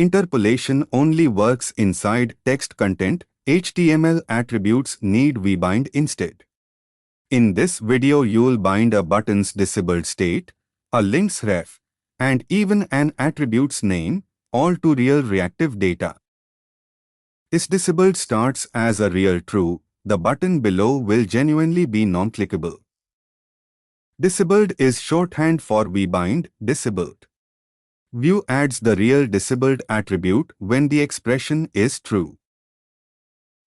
Interpolation only works inside text content. HTML attributes need vbind instead. In this video you'll bind a button's disabled state, a link's ref, and even an attribute's name, all to real reactive data. IsDisabled starts as a real true. The button below will genuinely be non-clickable. Disabled is shorthand for vbind disabled. Vue adds the real disabled attribute when the expression is true.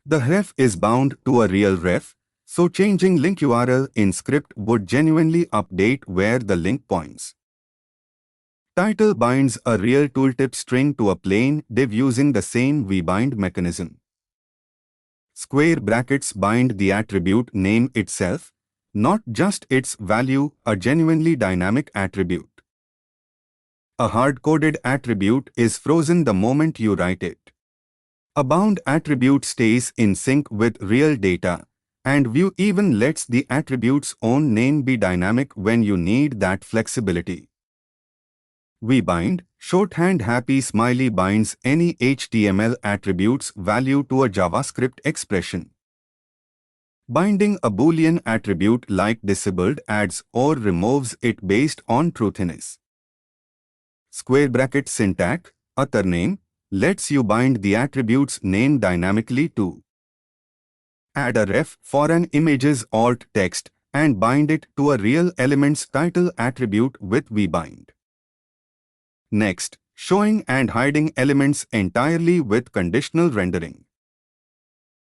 The ref is bound to a real ref, so changing linkUrl in script would genuinely update where the link points. Title binds a real tooltip string to a plain div using the same vbind mechanism. Square brackets bind the attribute name itself, not just its value, a genuinely dynamic attribute. A hard-coded attribute is frozen the moment you write it. A bound attribute stays in sync with real data, and Vue even lets the attribute's own name be dynamic when you need that flexibility. vbind, shorthand happy smiley, binds any HTML attribute's value to a JavaScript expression. Binding a Boolean attribute like disabled adds or removes it based on truthiness. Square bracket syntax, attrName, lets you bind the attribute's name dynamically too. Add a ref for an image's alt text and bind it to a real element's title attribute with vbind. Next, showing and hiding elements entirely with conditional rendering.